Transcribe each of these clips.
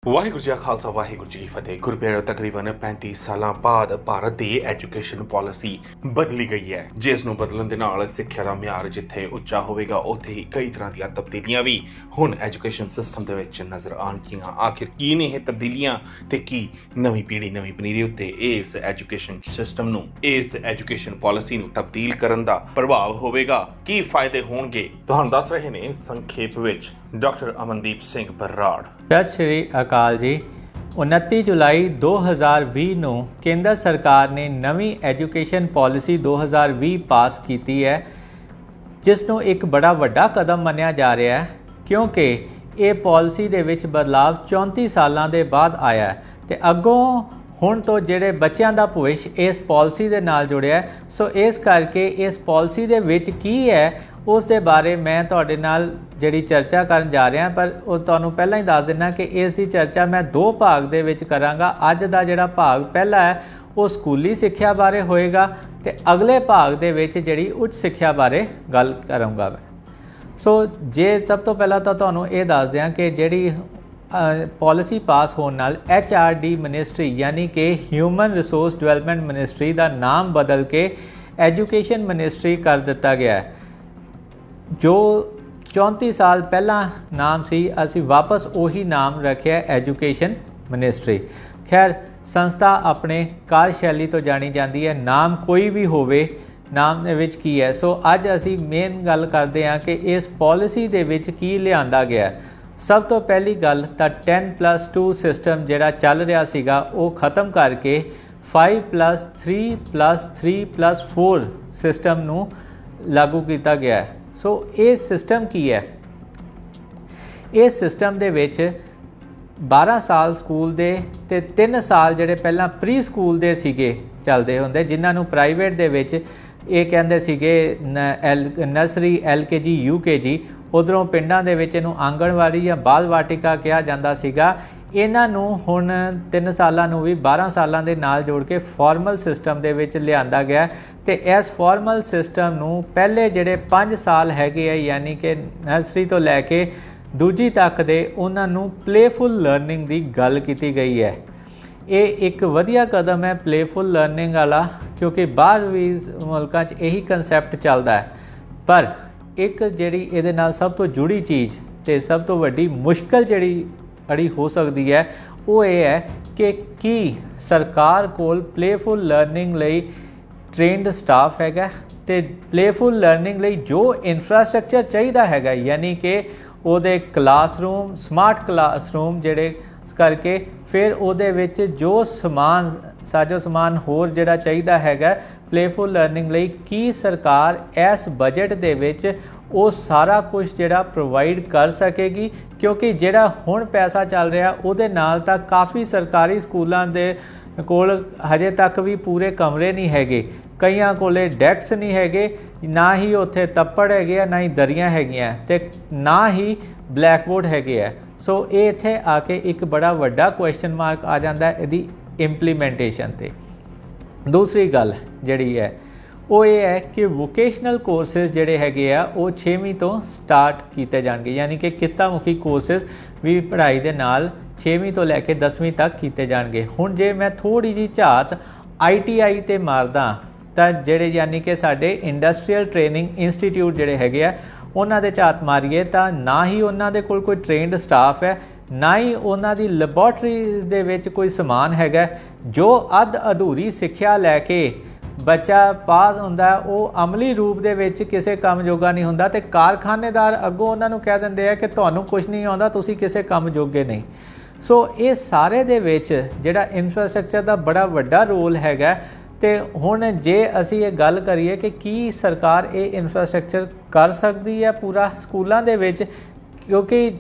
ਵਾਹਿਗੁਰੂ ਜੀ ਕਾ ਖਾਲਸਾ ਵਾਹਿਗੁਰੂ ਜੀ ਕੀ ਫਤਿਹ। ਗੁਰਪਿਆਰਿਓ, ਤਕਰੀਬਨ 35 ਸਾਲਾਂ ਬਾਅਦ ਭਾਰਤ ਦੀ ਐਜੂਕੇਸ਼ਨ ਪਾਲਿਸੀ ਬਦਲੀ ਗਈ ਹੈ, ਜਿਸ ਨੂੰ ਬਦਲਣ ਦੇ ਨਾਲ ਸਿੱਖਿਆ ਦਾ ਮਿਆਰ ਜਿੱਥੇ ਉੱਚਾ ਹੋਵੇਗਾ ਉੱਥੇ ਹੀ ਕਈ ਤਰ੍ਹਾਂ ਦੀਆਂ ਤਬਦੀਲੀਆਂ ਵੀ ਹੁਣ ਐਜੂਕੇਸ਼ਨ ਸਿਸਟਮ ਦੇ ਵਿੱਚ ਨਜ਼ਰ ਆਉਣਗੀਆਂ। ਆਖਿਰ ਕੀ ਨੇ ਇਹ ਤਬਦੀਲੀਆਂ ਤੇ ਕੀ ਨਵੀਂ ਪੀੜ੍ਹੀ ਨਵੀਂ ਪਨੀਰੀ ਉੱਤੇ ਇਸ ਐਜੂਕੇਸ਼ਨ ਸਿਸਟਮ ਨੂੰ, ਇਸ ਐਜੂਕੇਸ਼ਨ ਪਾਲਿਸੀ ਨੂੰ ਤਬਦੀਲ ਕਰਨ ਦਾ ਪ੍ਰਭਾਵ ਹੋਵੇਗਾ, ਕੀ ਫਾਇਦੇ ਹੋਣਗੇ, ਤੁਹਾਨੂੰ ਦੱਸ ਰਹੇ ਨੇ ਸੰਖੇਪ ਵਿੱਚ ਡਾਕਟਰ ਅਮਨਦੀਪ ਸਿੰਘ ਬਰਾੜ। ਸਤਿ ਸ਼੍ਰੀ ਅਕਾਲ ਜੀ। 29 ਜੁਲਾਈ 2020 ਨੂੰ ਕੇਂਦਰ ਸਰਕਾਰ ਨੇ ਨਵੀਂ ਐਜੂਕੇਸ਼ਨ ਪਾਲਿਸੀ 2020 ਪਾਸ ਕੀਤੀ ਹੈ, ਜਿਸ ਨੂੰ ਇੱਕ ਬੜਾ ਵੱਡਾ ਕਦਮ ਮੰਨਿਆ ਜਾ ਰਿਹਾ ਹੈ, ਕਿਉਂਕਿ ਇਹ ਪਾਲਿਸੀ ਦੇ ਵਿੱਚ ਬਦਲਾਵ 34 ਸਾਲਾਂ ਦੇ ਬਾਅਦ ਆਇਆ ਹੈ ਤੇ ਅੱਗੋਂ ਹੁਣ ਤੋਂ ਜਿਹੜੇ ਬੱਚਿਆਂ ਦਾ ਭਵਿੱਖ ਇਸ ਪਾਲਿਸੀ ਦੇ ਨਾਲ ਜੁੜਿਆ। ਸੋ ਇਸ ਕਰਕੇ ਇਸ ਪਾਲਿਸੀ ਦੇ ਵਿੱਚ ਕੀ ਹੈ ਉਸ ਦੇ ਬਾਰੇ ਮੈਂ ਤੁਹਾਡੇ ਨਾਲ ਜਿਹੜੀ ਚਰਚਾ ਕਰਨ ਜਾ ਰਿਹਾ, ਪਰ ਉਹ ਤੁਹਾਨੂੰ ਪਹਿਲਾਂ ਹੀ ਦੱਸ ਦਿੰਦਾ ਕਿ ਇਸ ਦੀ ਚਰਚਾ ਮੈਂ 2 ਭਾਗ ਦੇ ਵਿੱਚ ਕਰਾਂਗਾ। ਅੱਜ ਦਾ ਜਿਹੜਾ ਭਾਗ ਪਹਿਲਾ ਹੈ ਉਹ ਸਕੂਲੀ ਸਿੱਖਿਆ ਬਾਰੇ ਹੋਏਗਾ ਤੇ ਅਗਲੇ ਭਾਗ ਦੇ ਵਿੱਚ ਜਿਹੜੀ ਉੱਚ ਸਿੱਖਿਆ ਬਾਰੇ ਗੱਲ ਕਰਾਂਗਾ ਮੈਂ। ਸੋ ਜੇ ਸਭ ਤੋਂ ਪਹਿਲਾਂ ਤਾਂ ਤੁਹਾਨੂੰ ਇਹ ਦੱਸ ਦਿਆਂ ਕਿ ਜਿਹੜੀ ਪਾਲਿਸੀ ਪਾਸ ਹੋਣ ਨਾਲ HRD ਮਿਨਿਸਟਰੀ ਯਾਨੀ ਕਿ ਹਿਊਮਨ ਰਿਸੋਰਸ ਡਿਵੈਲਪਮੈਂਟ ਮਿਨਿਸਟਰੀ ਦਾ ਨਾਮ ਬਦਲ ਕੇ ਐਜੂਕੇਸ਼ਨ ਮਿਨਿਸਟਰੀ ਕਰ ਦਿੱਤਾ ਗਿਆ ਹੈ। ਜੋ 34 ਸਾਲ ਪਹਿਲਾਂ ਨਾਮ ਸੀ, ਅਸੀਂ ਵਾਪਸ ਉਹੀ ਨਾਮ ਰੱਖਿਆ ਐਜੂਕੇਸ਼ਨ ਮਿਨਿਸਟਰੀ। ਖੈਰ, ਸੰਸਥਾ ਆਪਣੇ ਕਾਰਜਸ਼ੈਲੀ ਤੋਂ ਜਾਣੀ ਜਾਂਦੀ ਹੈ, ਨਾਮ ਕੋਈ ਵੀ ਹੋਵੇ, ਨਾਮ ਦੇ ਵਿੱਚ ਕੀ ਹੈ। ਸੋ ਅੱਜ ਅਸੀਂ ਮੇਨ ਗੱਲ ਕਰਦੇ ਹਾਂ ਕਿ ਇਸ ਪਾਲਿਸੀ ਦੇ ਵਿੱਚ ਕੀ ਲਿਆਂਦਾ ਗਿਆ। ਸਭ ਤੋਂ ਪਹਿਲੀ ਗੱਲ ਤਾਂ 10+2 ਸਿਸਟਮ ਜਿਹੜਾ ਚੱਲ ਰਿਹਾ ਸੀਗਾ ਉਹ ਖਤਮ ਕਰਕੇ 5+3+3+4 ਸਿਸਟਮ ਨੂੰ ਲਾਗੂ ਕੀਤਾ ਗਿਆ ਹੈ। ਸੋ ਇਹ ਸਿਸਟਮ ਕੀ ਹੈ? ਇਹ ਸਿਸਟਮ ਦੇ ਵਿੱਚ 12 ਸਾਲ ਸਕੂਲ ਦੇ ਤੇ 3 ਸਾਲ ਜਿਹੜੇ ਪਹਿਲਾਂ ਪ੍ਰੀ ਸਕੂਲ ਦੇ ਸੀਗੇ ਚੱਲਦੇ ਹੁੰਦੇ, ਜਿਨ੍ਹਾਂ ਨੂੰ ਪ੍ਰਾਈਵੇਟ ਦੇ ਵਿੱਚ ਇਹ ਕਹਿੰਦੇ ਸੀਗੇ ਨਰਸਰੀ, LKG, UKG, ਉਧਰੋਂ ਪਿੰਡਾਂ ਦੇ ਵਿੱਚ ਇਹਨੂੰ ਆਂਗਣਵਾੜੀ ਜਾਂ ਬਾਲ ਵਾਟਿਕਾ ਕਿਹਾ ਜਾਂਦਾ ਸੀਗਾ। ਇਹਨਾਂ ਨੂੰ ਹੁਣ 3 ਸਾਲਾਂ ਨੂੰ ਵੀ 12 ਸਾਲਾਂ ਦੇ ਨਾਲ ਜੋੜ ਕੇ ਫਾਰਮਲ ਸਿਸਟਮ ਦੇ ਵਿੱਚ ਲਿਆਂਦਾ ਗਿਆ ਤੇ ਇਸ ਫਾਰਮਲ ਸਿਸਟਮ ਨੂੰ ਪਹਿਲੇ ਜਿਹੜੇ 5 ਸਾਲ ਹੈਗੇ ਆ, ਯਾਨੀ ਕਿ ਨਰਸਰੀ ਤੋਂ ਲੈ ਕੇ ਦੂਜੀ ਤੱਕ ਦੇ, ਉਹਨਾਂ ਨੂੰ ਪਲੇਫੁਲ ਲਰਨਿੰਗ ਦੀ ਗੱਲ ਕੀਤੀ ਗਈ ਹੈ। ਇਹ ਇੱਕ ਵਧੀਆ ਕਦਮ ਹੈ ਪਲੇਫੁਲ ਲਰਨਿੰਗ ਵਾਲਾ, ਕਿਉਂਕਿ ਬਾਹਰ ਵੀ ਮੁਲਕਾਂ 'ਚ ਇਹੀ ਕਨਸੈਪਟ ਚੱਲਦਾ ਹੈ। ਪਰ ਇੱਕ ਜਿਹੜੀ ਇਹਦੇ ਨਾਲ ਸਭ ਤੋਂ ਜੁੜੀ ਚੀਜ਼ ਤੇ ਸਭ ਤੋਂ ਵੱਡੀ ਮੁਸ਼ਕਲ ਜਿਹੜੀ ਅੜੀ ਹੋ ਸਕਦੀ ਹੈ ਉਹ ਇਹ ਹੈ ਕਿ ਕੀ ਸਰਕਾਰ ਕੋਲ ਪਲੇਫੁਲ ਲਰਨਿੰਗ ਲਈ ਟ੍ਰੇਨਡ ਸਟਾਫ ਹੈਗਾ ਤੇ ਪਲੇਫੁਲ ਲਰਨਿੰਗ ਲਈ ਜੋ ਇਨਫਰਾਸਟ੍ਰਕਚਰ ਚਾਹੀਦਾ ਹੈਗਾ, ਯਾਨੀ ਕਿ ਉਹਦੇ ਕਲਾਸਰੂਮ, ਸਮਾਰਟ ਕਲਾਸਰੂਮ ਜਿਹੜੇ ਕਰਕੇ ਫਿਰ ਉਹਦੇ ਵਿੱਚ ਜੋ ਸਮਾਨ, ਸਾਜੋ ਸਮਾਨ ਹੋਰ ਜਿਹੜਾ ਚਾਹੀਦਾ ਹੈਗਾ ਪਲੇਫੁਲ ਲਰਨਿੰਗ ਲਈ, ਕੀ ਸਰਕਾਰ ਇਸ ਬਜਟ ਦੇ ਵਿੱਚ ਉਹ ਸਾਰਾ ਕੁਝ ਜਿਹੜਾ ਪ੍ਰੋਵਾਈਡ ਕਰ ਸਕੇਗੀ? ਕਿਉਂਕਿ ਜਿਹੜਾ ਹੁਣ ਪੈਸਾ ਚੱਲ ਰਿਹਾ ਉਹਦੇ ਨਾਲ ਤਾਂ ਕਾਫੀ ਸਰਕਾਰੀ ਸਕੂਲਾਂ ਦੇ ਕੋਲ ਹਜੇ ਤੱਕ ਵੀ ਪੂਰੇ ਕਮਰੇ ਨਹੀਂ ਹੈਗੇ, ਕਈਆਂ ਕੋਲੇ ਡੈਸਕ ਨਹੀਂ ਹੈਗੇ, ਨਾ ਹੀ ਉੱਥੇ ਤੱਪੜ ਹੈਗੇ ਆ, ਨਾ ਹੀ ਦਰੀਆਂ ਹੈਗੀਆਂ ਤੇ ਨਾ ਹੀ ਬਲੈਕਬੋਰਡ ਹੈਗੇ ਆ। ਸੋ ਇਹ ਇੱਥੇ ਆ ਕੇ ਇੱਕ ਬੜਾ ਵੱਡਾ ਕੁਐਸਚਨ ਮਾਰਕ ਆ ਜਾਂਦਾ ਇਹਦੀ ਇੰਪਲੀਮੈਂਟੇਸ਼ਨ ਤੇ। ਦੂਸਰੀ ਗੱਲ ਜਿਹੜੀ ਹੈ ਉਹ ਇਹ ਹੈ ਕਿ ਵੋਕੇਸ਼ਨਲ ਕੋਰਸਿਸ ਜਿਹੜੇ ਹੈਗੇ ਆ ਉਹ 6ਵੀਂ ਤੋਂ ਸਟਾਰਟ ਕੀਤੇ ਜਾਣਗੇ, ਯਾਨੀ ਕਿ ਕਿੱਤਾ ਮੁਖੀ ਕੋਰਸਿਸ ਵੀ ਪੜ੍ਹਾਈ ਦੇ ਨਾਲ 6ਵੀਂ ਤੋਂ ਲੈ ਕੇ 10ਵੀਂ ਤੱਕ ਕੀਤੇ ਜਾਣਗੇ। ਹੁਣ ਜੇ ਮੈਂ ਥੋੜ੍ਹੀ ਜਿਹੀ ਝਾਤ ITI ਤੇ ਮਾਰਦਾ ਤਾਂ ਜਿਹੜੇ ਯਾਨੀ ਕਿ ਸਾਡੇ ਇੰਡਸਟਰੀਅਲ ਟ੍ਰੇਨਿੰਗ ਇੰਸਟੀਟਿਊਟ ਜਿਹੜੇ ਹੈਗੇ ਆ ਉਹਨਾਂ ਦੇ ਝਾਤ ਮਾਰੀਏ ਤਾਂ ਨਾ ਹੀ ਉਹਨਾਂ ਦੇ ਕੋਲ ਕੋਈ ਟ੍ਰੇਨਡ ਸਟਾਫ ਹੈ, ਨਾ ਹੀ ਉਹਨਾਂ ਦੀ ਲੈਬੋਰਟਰੀਜ਼ ਦੇ ਵਿੱਚ ਕੋਈ ਸਮਾਨ ਹੈਗਾ। ਜੋ ਅੱਧ ਅਧੂਰੀ ਸਿੱਖਿਆ ਲੈ ਕੇ ਬੱਚਾ ਪਾਸ ਹੁੰਦਾ ਉਹ ਅਮਲੀ ਰੂਪ ਦੇ ਵਿੱਚ ਕਿਸੇ ਕੰਮ ਜੋਗਾ ਨਹੀਂ ਹੁੰਦਾ ਤੇ ਕਾਰਖਾਨੇਦਾਰ ਅੱਗੋਂ ਉਹਨਾਂ ਨੂੰ ਕਹਿ ਦਿੰਦੇ ਆ ਕਿ ਤੁਹਾਨੂੰ ਕੁਝ ਨਹੀਂ ਆਉਂਦਾ, ਤੁਸੀਂ ਕਿਸੇ ਕੰਮ ਜੋਗੇ ਨਹੀਂ। ਸੋ ਇਹ ਸਾਰੇ ਦੇ ਵਿੱਚ ਜਿਹੜਾ ਇਨਫਰਾਸਟ੍ਰਕਚਰ ਦਾ ਬੜਾ ਵੱਡਾ ਰੋਲ ਹੈਗਾ। ਤੇ ਹੁਣ ਜੇ ਅਸੀਂ ਇਹ ਗੱਲ ਕਰੀਏ ਕਿ ਕੀ ਸਰਕਾਰ ਇਹ ਇਨਫਰਾਸਟ੍ਰਕਚਰ ਕਰ ਸਕਦੀ ਹੈ ਪੂਰਾ ਸਕੂਲਾਂ ਦੇ ਵਿੱਚ, ਕਿਉਂਕਿ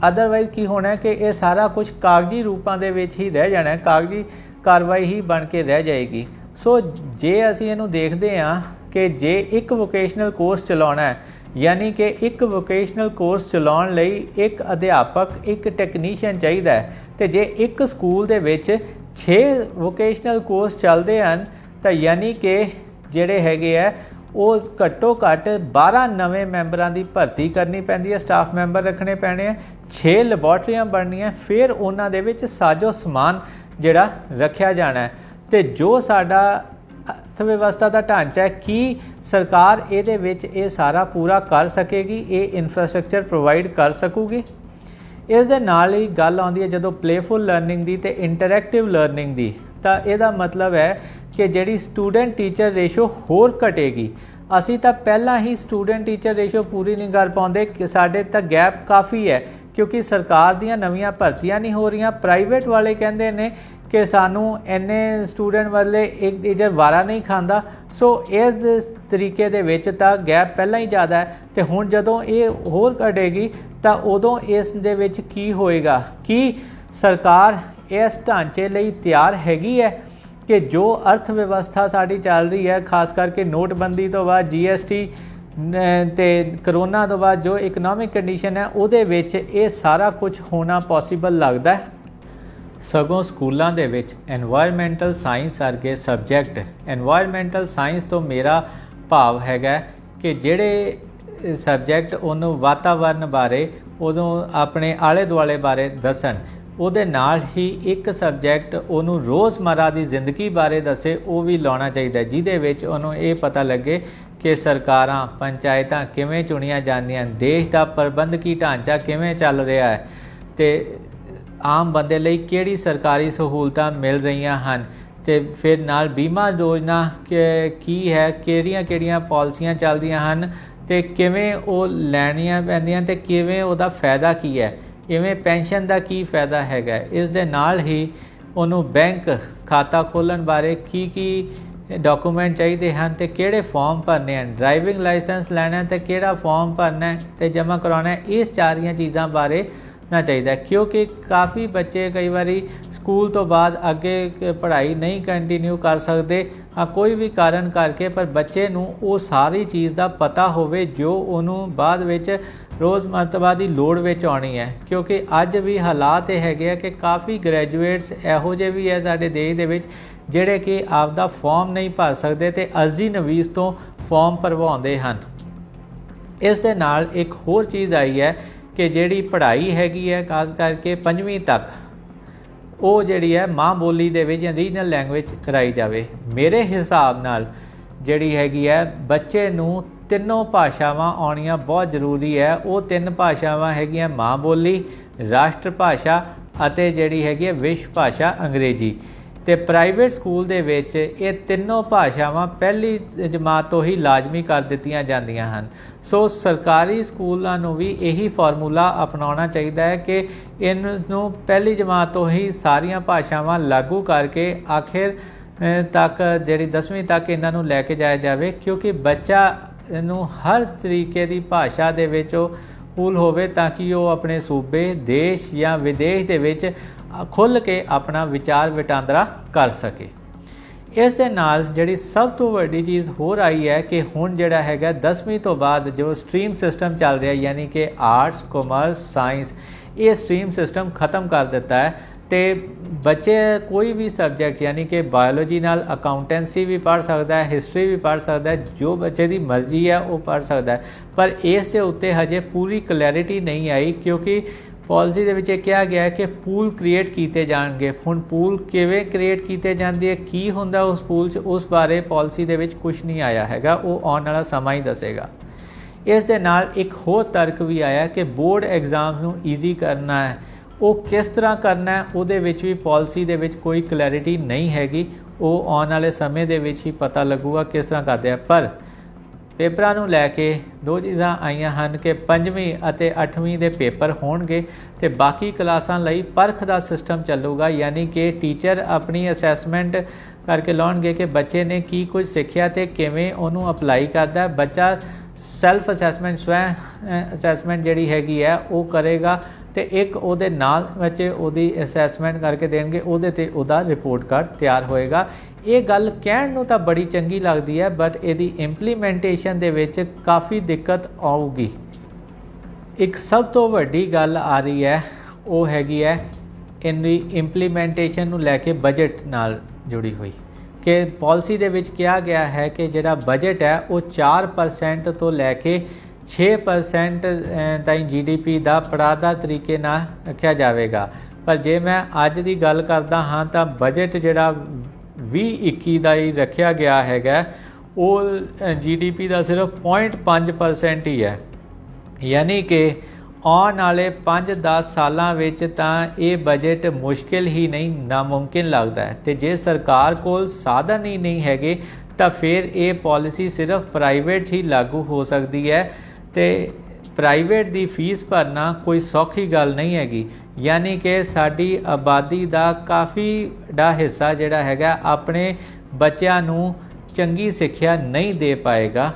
ਅਦਰਵਾਈਜ਼ ਕੀ ਹੋਣਾ ਕਿ ਇਹ ਸਾਰਾ ਕੁਝ ਕਾਗਜ਼ੀ ਰੂਪਾਂ ਦੇ ਵਿੱਚ ਹੀ ਰਹਿ ਜਾਣਾ, ਕਾਗਜ਼ੀ ਕਾਰਵਾਈ ਹੀ ਬਣ ਕੇ ਰਹਿ ਜਾਏਗੀ। ਸੋ ਜੇ ਅਸੀਂ ਇਹਨੂੰ ਦੇਖਦੇ ਹਾਂ ਕਿ ਜੇ ਇੱਕ ਵੋਕੇਸ਼ਨਲ ਕੋਰਸ ਚਲਾਉਣਾ ਹੈ, ਯਾਨੀ ਕਿ ਇੱਕ ਵੋਕੇਸ਼ਨਲ ਕੋਰਸ ਚਲਾਉਣ ਲਈ ਇੱਕ ਅਧਿਆਪਕ, ਇੱਕ ਟੈਕਨੀਸ਼ੀਅਨ ਚਾਹੀਦਾ ਹੈ ਤੇ ਜੇ ਇੱਕ ਸਕੂਲ ਦੇ ਵਿੱਚ 6 ਵੋਕੇਸ਼ਨਲ ਕੋਰਸ ਚੱਲਦੇ ਹਨ ਤਾਂ ਯਾਨੀ ਕਿ ਜਿਹੜੇ ਹੈਗੇ ਆ ਉਹ ਘੱਟੋ ਘੱਟ 12 ਨਵੇਂ ਮੈਂਬਰਾਂ ਦੀ ਭਰਤੀ ਕਰਨੀ ਪੈਂਦੀ ਹੈ, ਸਟਾਫ ਮੈਂਬਰ ਰੱਖਣੇ ਪੈਣੇ ਆ, 6 ਲੈਬੋਰਟਰੀਆਂ ਬਣਨੀਆਂ, ਫਿਰ ਉਹਨਾਂ ਦੇ ਵਿੱਚ ਸਾਜੋ ਸਮਾਨ ਜਿਹੜਾ ਰੱਖਿਆ ਜਾਣਾ ਹੈ। ਤੇ ਜੋ ਸਾਡਾ अर्थ व्यवस्था का ढांचा है कि सरकार ये सारा पूरा कर सकेगी, ये इंफ्रास्ट्रक्चर प्रोवाइड कर सकूगी। इस दे नाल ही गल आउंदी है जदों प्लेफुल लर्निंग दी ते इंटरैक्टिव लर्निंग दी, तो यदा मतलब है कि जिहड़ी स्टूडेंट टीचर रेशो होर घटेगी। असी तो पहला ही स्टूडेंट टीचर रेशो पूरी नहीं कर पाते, साडे तां गैप काफ़ी है क्योंकि सरकार दीयां नवीं भर्तियां नहीं हो रही। प्राइवेट वाले कहंदे ने कि सानू इन्ने स्टूडेंट बदले एक टीचर वारा नहीं खाता। सो इस तरीके दे विच तां गैप पहला ही ज़्यादा है, तो हुण जदों ये होर घटेगी तो उदों इस दे विच की होएगा कि सरकार इस ढांचे लई तैयार हैगी है कि जो अर्थ व्यवस्था साडी चल रही है, खास करके नोटबंदी तो बाद GST ते करोना तो बाद जो इकनॉमिक कंडीशन है उहदे विच ये सारा कुछ होना पॉसीबल लगता है। सगों स्कूलों के विच एनवायरमेंटल साइंस वर्गे सबजैक्ट, एनवायरमेंटल साइंस तो मेरा भाव हैगा कि जिहड़े सबजैक्ट उन्होंने वातावरण बारे उदों अपने आले दुआले बारे दसन, उहदे नाल ही एक सबजैक्ट उन्होंने रोज़मर्रा की जिंदगी बारे दसे, वो भी लाना चाहिए जिहदे विच उन्होंने ये पता लगे कि सरकारां पंचायतां किवें चुनियां जांदियां, देश का प्रबंधकी ढांचा किवें चल रहा है, तो आम बंदे लई किहड़ी सरकारी सहूलतां मिल रही हैं, तो फिर नाल बीमा योजना की है, किहड़ियां पॉलिसियां चलदियां हैं, तो किवें वो लैणियां पैंदियां, ते किवें उहदा फायदा की है, इवें पेंशन का की फायदा हैगा। इस दे नाल ही उन्होंने बैंक खाता खोलण बारे की डॉकूमेंट चाहिए हैं, तो किहड़े फॉर्म भरने हैं, ड्राइविंग लाइसेंस लैना तो किहड़ा फॉर्म भरना है तो जमा करवाना है, इस सारियां चीज़ां बारे ना चाहिए। क्योंकि काफ़ी बच्चे कई बारी स्कूल तो बाद अगे पढ़ाई नहीं कंटिन्यू कर सकते, कोई भी कारण करके, पर बच्चे नूं वो सारी चीज़ का पता होवे जो उन्होंने बाद विच रोज़मर्रा की लोड़ विच आउणी है। क्योंकि अज भी हालात ये हैगे कि काफ़ी ग्रैजुएट्स इहो जे भी है साडे देश दे विच जिहड़े कि आपदा फॉर्म नहीं भर सकते, तो अर्जी नवीस तो फॉर्म भरवाउंदे हन। इस दे नाल एक होर चीज़ आई है कि जिहड़ी पढ़ाई हैगी है खास करके 5वीं तक वो जिहड़ी है माँ बोली दे विच रीजनल लैंग्वेज कराई जाए। मेरे हिसाब नाल जिहड़ी हैगी है बच्चे नूं तीनों भाषावां आउणियां बहुत जरूरी है। वो 3 भाषावां हैगियां माँ बोली, राष्ट्र भाषा अते जिहड़ी हैगी है विश्व भाषा अंग्रेजी। तो प्राइवेट स्कूल दे विच ये तीनों भाषावां पहली जमात तो ही लाजमी कर दित्तियां जांदियां हन। सो सरकारी स्कूलों नूं भी यही फार्मूला अपनाना चाहिए है कि इनू पहली जमात तो ही सारियां भाषावां लागू करके आखिर तक जिहड़ी 10वीं तक इन्हां नूं लैके जाया जाए, क्योंकि बच्चा नूं हर तरीके की भाषा दे विच कूल होवे ताकि वो अपने सूबे देश या विदेश दे विच खुल के अपना विचार वटांदरा कर सके। इस दे नाल जिहड़ी सब तो वड्डी चीज़ होर आई है कि हुण जिहड़ा हैगा 10वीं तो बाद जो स्ट्रीम सिस्टम चल रहा है, यानी कि आर्ट्स कॉमर्स साइंस, ये स्ट्रीम सिस्टम ख़त्म कर दिता है। तो बच्चे कोई भी सबजैक्ट यानी कि बायोलॉजी नाल अकाउंटेंसी भी पढ़ सकता है, हिस्टरी भी पढ़ सकता है, जो बच्चे की मर्जी है वो पढ़ सकता है। पर इस दे उत्ते हजे पूरी क्लैरिटी नहीं आई, क्योंकि पॉलिसी दे विच कहा गया है कि पूल क्रिएट किए जाएंगे। हुण पूल किवें क्रिएट किए जाते हैं, की हुंदा उस पूल च, उस बारे पॉलिसी दे विच कुछ नहीं आया हैगा, वो आने वाला समा ही दसेगा। इस दे नाल एक होर तर्क भी आया कि बोर्ड एग्जाम्स नूं ईजी करना है, वो किस तरह करना है, उहदे विच भी पॉलिसी दे विच कोई क्लैरिटी नहीं हैगी। वो आने वाले समय दे विच ही पता लगूगा किस तरह करते हैं। पर पेपरां नूं लैके 2 चीज़ां आईयां हन कि 5वीं अते 8वीं दे पेपर होणगे ते बाकी क्लासां लई परख दा सिस्टम चलूगा, यानी कि टीचर अपनी असैसमेंट करके लाउणगे कि बच्चे ने की कुछ सीखिया ते किवें उहनूं अपलाई करदा है। बच्चा सैल्फ असैसमेंट स्वयं असैसमेंट जिहड़ी हैगी है वो करेगा, तो एक उहदे नाल बच्चे उहदी असैसमेंट करके देणगे, उहदे ते उहदा रिपोर्ट कार्ड तैयार होएगा। ये गल कहण नूं तां बड़ी चंगी लगदी है, बट इहदी इंप्लीमेंटेशन दे विच काफ़ी दिक्कत आऊगी। एक सब तो वड्डी गल आ रही है वो हैगी है इनदी इंप्लीमेंटेशन नूं लैके बजट नाल जुड़ी हुई। कि पॉलिसी दे विच कहा गया है कि जिहड़ा बजट है वो 4% तो लैके 6% ताईं GDP का पड़ादा तरीके नाल रखा जाएगा। पर जे मैं अज की गल करदा हाँ तो बजट जिहड़ा 2021 का ही रखा गया है वो GDP का सिर्फ 0.5% ही है। यानी कि आने वाले 5-10 सालों विच तां ये बजट मुश्किल ही नहीं नामुमकिन लगता है। तो जे सरकार कोल साधन ही नहीं हैगे तो फिर ये पॉलिसी सिर्फ प्राइवेट ही लागू हो सकती है। तो प्राइवेट दी फीस भरना कोई सौखी गल नहीं हैगी। यानी कि साडी आबादी का काफ़ी दा हिस्सा जिहड़ा हैगा अपने बच्चों नूं चंगी सिक्ख्या नहीं दे पाएगा।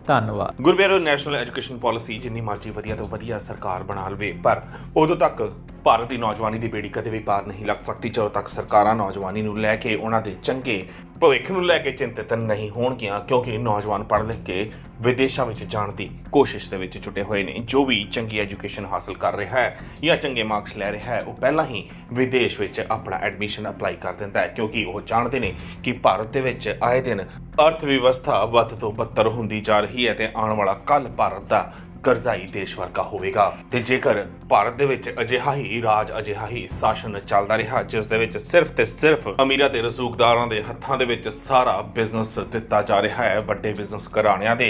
धन्यवाद। गुरबेरो नैशनल एजुकेशन पॉलिसी जिन्नी मर्जी वधिया तो वधिया सरकार बना लवे, पर उदों तक भारत की नौजवानी की बेड़ी कदे भी पार नहीं लग सकती ਜਦੋਂ तक सरकारां नौजवानी ਨੂੰ ਲੈ ਕੇ ਉਹਨਾਂ ਦੇ ਚੰਗੇ ਭਵਿੱਖ ਨੂੰ ਲੈ ਕੇ ਚਿੰਤਿਤ नहीं ਹੋਣਗੀਆਂ, क्योंकि नौजवान पढ़ लिख के विदेशों में जाने की कोशिश ਦੇ ਵਿੱਚ जुटे हुए ने। जो भी चंगी एजुकेशन हासिल कर रहा है या चंगे मार्क्स लै रहा है वो पहला ही विदेश में अपना एडमिशन अप्लाई कर दिंदा है, क्योंकि वो जानते हैं कि भारत के आए दिन अर्थव्यवस्था वध तो बदतर होंदी जा रही है। तो आने वाला कल भारत का करजाई देश वर्गा होवेगा। ते जेकर भारत दे विच अजिहा ही राज अजिहा ही शासन चलदा रहा जिस दे विच सिर्फ ते सिर्फ अमीरां ते रसूखदारां दे हत्थां दे विच सारा बिजनेस दिता जा रहा है, वड्डे बिजनेस घराणियां दे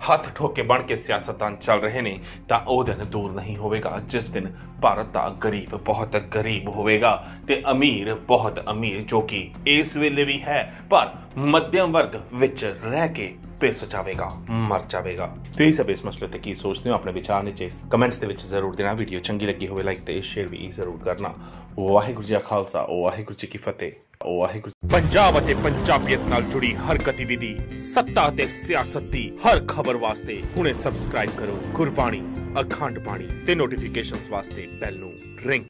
हथ ठोके बन के सियासतदान चल रहे ने, तां ओह दिन दूर नहीं होवेगा जिस दिन भारत दा गरीब बहुत गरीब होवेगा ते अमीर बहुत अमीर, जो कि इस वेले भी है पर मध्यम वर्ग विच रह के पिस जाएगा, मर जाएगा। तो ये सब इस मसले ते की सोचते हो, अपने विचार नीचे कमेंट्स दे विच जरूर देना। वीडियो चंगी लगी होवे लाइक ते शेयर भी जरूर करना। वाहिगुरू जी का खालसा, वाहिगुरू जी की फतेह, वाहिगुरू। पंजाब अते पंजाबियत नाल जुड़ी हर गतिविधि, सत्ता ते सियासत दी हर खबर वास्ते हुणे सबसक्राइब करो गुरबाणी अखंड बाणी ते नोटिफिकेशंस वास्ते बैल नूं रिंग